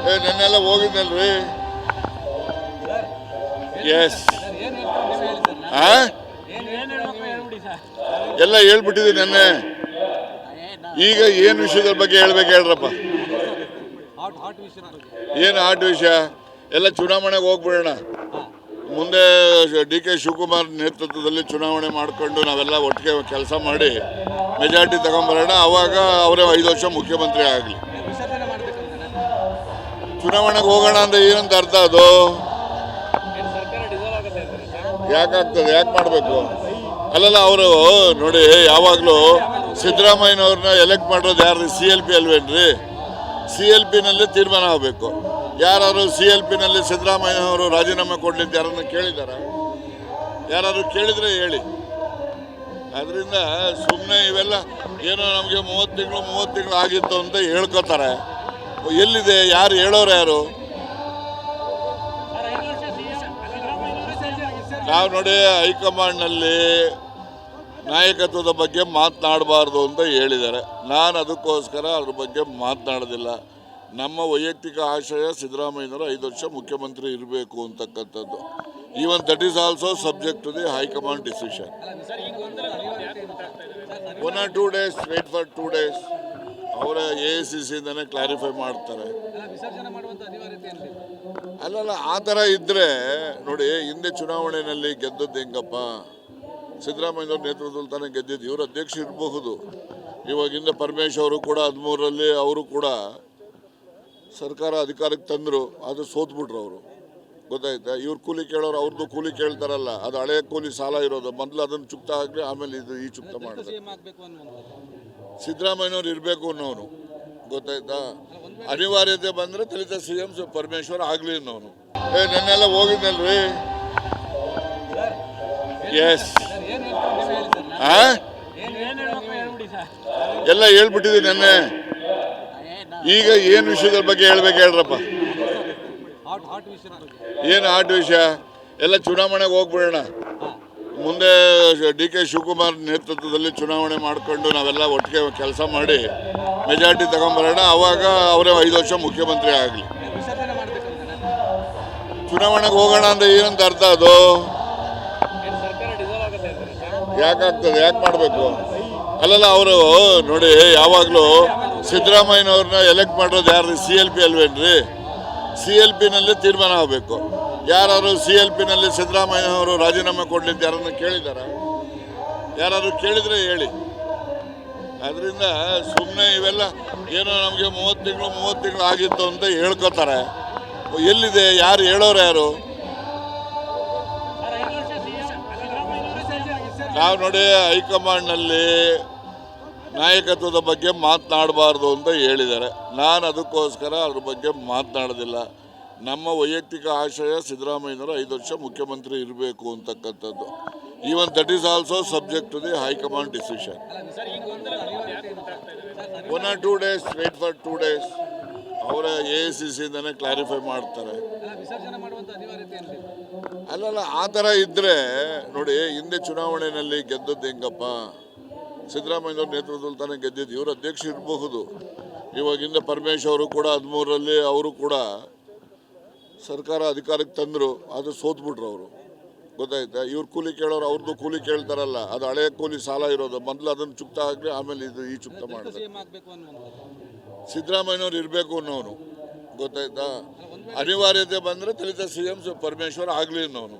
ನೆನ್ನೆಲ್ಲ ಹೋಗಿದ್ದಲ್ರಿ. S ಎಲ್ಲ ಹೇಳ್ಬಿಟ್ಟಿದ್ದೀನಿ ನೆನ್ನೆ. ಈಗ ಏನು ವಿಷಯದ ಬಗ್ಗೆ ಹೇಳ್ಬೇಕು ಹೇಳ್ರಪ್ಪ. ಏನು ಹಾಟ್ ವಿಷಯ? ಎಲ್ಲ ಚುನಾವಣೆಗೆ ಹೋಗ್ಬಿಡೋಣ. ಮುಂದೆ ಡಿ.ಕೆ. ಶಿವಕುಮಾರ್ ನೇತೃತ್ವದಲ್ಲಿ ಚುನಾವಣೆ ಮಾಡಿಕೊಂಡು ನಾವೆಲ್ಲ ಒಟ್ಟಿಗೆ ಕೆಲಸ ಮಾಡಿ ಮೆಜಾರಿಟಿ ತಗೊಂಬರೋಣ. ಅವಾಗ ಅವರೇ 5 ವರ್ಷ ಮುಖ್ಯಮಂತ್ರಿ ಆಗಲಿ. ಚುನಾವಣೆಗೆ ಹೋಗೋಣ ಅಂತ ಏನಂತ ಅರ್ಥ ಅದು? ಯಾಕಾಗ್ತದೆ? ಯಾಕೆ ಮಾಡಬೇಕು? ಅಲ್ಲಲ್ಲ, ಅವರು ನೋಡಿ, ಯಾವಾಗಲೂ ಸಿದ್ದರಾಮಯ್ಯನವ್ರನ್ನ ಎಲೆಕ್ಟ್ ಮಾಡೋದು ಯಾರು? CLP ಅಲ್ವೇನ್ರಿ? CLPನಲ್ಲಿ ತೀರ್ಮಾನ ಆಗಬೇಕು. ಯಾರು CLPನಲ್ಲಿ ಸಿದ್ದರಾಮಯ್ಯನವರು ರಾಜೀನಾಮೆ ಕೊಡ್ಲಿಂತ ಯಾರನ್ನು ಕೇಳಿದಾರ? ಯಾರು ಕೇಳಿದ್ರೆ ಹೇಳಿ. ಅದರಿಂದ ಸುಮ್ಮನೆ ಇವೆಲ್ಲ ಏನೋ ನಮಗೆ 30 ತಿಂಗಳು ಆಗಿತ್ತು ಅಂತ ಹೇಳ್ಕೊತಾರೆ. ಎಲ್ಲಿದೆ? ಯಾರು ಹೇಳೋರು? ಯಾರು? ನಾವು ನೋಡಿ, ಹೈಕಮಾಂಡ್ನಲ್ಲಿ ನಾಯಕತ್ವದ ಬಗ್ಗೆ ಮಾತನಾಡಬಾರ್ದು ಅಂತ ಹೇಳಿದ್ದಾರೆ. ನಾನು ಅದಕ್ಕೋಸ್ಕರ ಅದ್ರ ಬಗ್ಗೆ ಮಾತನಾಡೋದಿಲ್ಲ. ನಮ್ಮ ವೈಯಕ್ತಿಕ ಆಶಯ ಸಿದ್ದರಾಮಯ್ಯನವರು 5 ವರ್ಷ ಮುಖ್ಯಮಂತ್ರಿ ಇರಬೇಕು ಅಂತಕ್ಕಂಥದ್ದು. Even that is also subject to the high command decision. 1 or 2 days, wait for 2 days. ಅವರ AICCಯಿಂದನೇ ಕ್ಲಾರಿಫೈ ಮಾಡ್ತಾರೆ. ಅಲ್ಲಲ್ಲ, ಆ ಥರ ಇದ್ದರೆ ನೋಡಿ, ಹಿಂದೆ ಚುನಾವಣೆಯಲ್ಲಿ ಗೆದ್ದದ್ದು ಹೆಂಗಪ್ಪ? ಸಿದ್ದರಾಮಯ್ಯನವ್ರ ನೇತೃತ್ವದಲ್ಲಿ ತಾನೇ ಗೆದ್ದಿದ್ದು. ಇವರು ಅಧ್ಯಕ್ಷ ಇರಬಹುದು. ಇವಾಗಿಂದ ಪರಮೇಶ್ ಅವರು ಕೂಡ 13ರಲ್ಲಿ ಅವರು ಕೂಡ ಸರ್ಕಾರ ಅಧಿಕಾರಕ್ಕೆ ತಂದರು. ಅದು ಸೋತ್ಬಿಟ್ರು ಅವರು. ಗೊತ್ತಾಯ್ತಾ? ಇವ್ರು ಕೂಲಿ ಕೇಳೋರು, ಅವ್ರದ್ದು ಕೂಲಿ ಕೇಳ್ತಾರಲ್ಲ, ಅದು ಹಳೆಯ ಕೂಲಿ ಸಾಲ ಇರೋದು. ಮೊದಲು ಅದನ್ನು ಚುಕ್ತ ಆಗಲಿ, ಆಮೇಲೆ ಈ ಚುಕ್ತ ಮಾಡಿದ್ರು. ಸಿದ್ದರಾಮಯ್ಯನವ್ರು ಇರಬೇಕು ಅನ್ನೋನು. ಗೊತ್ತಾಯ್ತಾ? ಅನಿವಾರ್ಯತೆ ಬಂದರೆ ದಲಿತ CM ಪರಮೇಶ್ವರ್ ಆಗಲಿ ಅನ್ನೋನು. ನೆನ್ನೆಲ್ಲ ಹೋಗಿದ್ದಲ್ರಿ. ಎಸ್ ಎಲ್ಲ ಹೇಳ್ಬಿಟ್ಟಿದ್ದೀನಿ ನೆನ್ನೆ. ಈಗ ಏನು ವಿಷಯದ ಬಗ್ಗೆ ಹೇಳ್ಬೇಕು ಹೇಳ್ರಪ್ಪ. ಏನು ಹಾಟ್ ವಿಷಯ? ಎಲ್ಲ ಚುನಾವಣೆಗೆ ಹೋಗ್ಬಿಡೋಣ. ಮುಂದೆ ಡಿ.ಕೆ. ಶಿವಕುಮಾರ್ ನೇತೃತ್ವದಲ್ಲಿ ಚುನಾವಣೆ ಮಾಡಿಕೊಂಡು ನಾವೆಲ್ಲ ಒಟ್ಟಿಗೆ ಕೆಲಸ ಮಾಡಿ ಮೆಜಾರಿಟಿ ತಗೊಂಬರೋಣ. ಅವಾಗ ಅವರೇ 5 ವರ್ಷ ಮುಖ್ಯಮಂತ್ರಿ ಆಗಲಿ. ಚುನಾವಣೆಗೆ ಹೋಗೋಣ ಅಂತ ಏನಂತ ಅರ್ಥ ಅದು? ಯಾಕಾಗ್ತದೆ? ಯಾಕೆ ಮಾಡಬೇಕು? ಅಲ್ಲಲ್ಲ, ಅವರು ನೋಡಿ, ಯಾವಾಗಲೂ ಸಿದ್ದರಾಮಯ್ಯನವ್ರನ್ನ ಎಲೆಕ್ಟ್ ಮಾಡೋದು ಯಾರು? CLP ಅಲ್ವೇನ್ರಿ? CLPನಲ್ಲಿ ತೀರ್ಮಾನ ಆಗಬೇಕು. ಯಾರು CLPನಲ್ಲಿ ಸಿದ್ದರಾಮಯ್ಯನವರು ರಾಜೀನಾಮೆ ಕೊಡ್ಲಿಂತ ಯಾರನ್ನು ಕೇಳಿದಾರ? ಯಾರು ಕೇಳಿದ್ರೆ ಹೇಳಿ. ಅದರಿಂದ ಸುಮ್ಮನೆ ಇವೆಲ್ಲ ಏನೋ ನಮಗೆ 30 ತಿಂಗಳು ಆಗಿತ್ತು ಅಂತ ಹೇಳ್ಕೊತಾರೆ. ಎಲ್ಲಿದೆ? ಯಾರು ಹೇಳೋರು? ಯಾರು? ನಾವು ನೋಡಿ, ಹೈಕಮಾಂಡ್ನಲ್ಲಿ ನಾಯಕತ್ವದ ಬಗ್ಗೆ ಮಾತನಾಡಬಾರ್ದು ಅಂತ ಹೇಳಿದ್ದಾರೆ. ನಾನು ಅದಕ್ಕೋಸ್ಕರ ಅದ್ರ ಬಗ್ಗೆ ಮಾತನಾಡೋದಿಲ್ಲ. ನಮ್ಮ ವೈಯಕ್ತಿಕ ಆಶಯ ಸಿದ್ದರಾಮಯ್ಯನವರು 5 ವರ್ಷ ಮುಖ್ಯಮಂತ್ರಿ ಇರಬೇಕು ಅಂತಕ್ಕಂಥದ್ದು. Even that is also subject to the high command decision. 1 or 2 days, wait for 2 days. ಅವರ AICCಯಿಂದನೇ ಕ್ಲಾರಿಫೈ ಮಾಡ್ತಾರೆ. ಅಲ್ಲಲ್ಲ, ಆ ಥರ ಇದ್ದರೆ ನೋಡಿ, ಹಿಂದೆ ಚುನಾವಣೆಯಲ್ಲಿ ಗೆದ್ದದ್ದು ಹೆಂಗಪ್ಪ? ಸಿದ್ದರಾಮಯ್ಯನವ್ರ ನೇತೃತ್ವದಲ್ಲಿ ತಾನೇ ಗೆದ್ದಿದ್ದು. ಇವರು ಅಧ್ಯಕ್ಷ ಇರಬಹುದು. ಇವಾಗಿಂದ ಪರಮೇಶ್ ಅವರು ಕೂಡ 13ರಲ್ಲಿ ಅವರು ಕೂಡ ಸರ್ಕಾರ ಅಧಿಕಾರಕ್ಕೆ ತಂದರು. ಅದು ಸೋತ್ಬಿಟ್ರು ಅವರು. ಗೊತ್ತಾಯ್ತಾ? ಇವ್ರು ಕೂಲಿ ಕೇಳೋರು, ಅವ್ರದ್ದು ಕೂಲಿ ಕೇಳ್ತಾರಲ್ಲ, ಅದು ಹಳೆಯ ಕೂಲಿ ಸಾಲ ಇರೋದು. ಮೊದಲು ಅದನ್ನು ಚುಕ್ತ ಆಗಲಿ, ಆಮೇಲೆ ಈ ಚುಕ್ತ ಮಾಡಿದ್ರು. ಸಿದ್ದರಾಮಯ್ಯನವ್ರು ಇರಬೇಕು ಅನ್ನೋನು. ಗೊತ್ತಾಯ್ತಾ? ಅನಿವಾರ್ಯತೆ ಬಂದರೆ ದಲಿತ CM ಪರಮೇಶ್ವರ್ ಆಗಲಿ ಅನ್ನೋನು.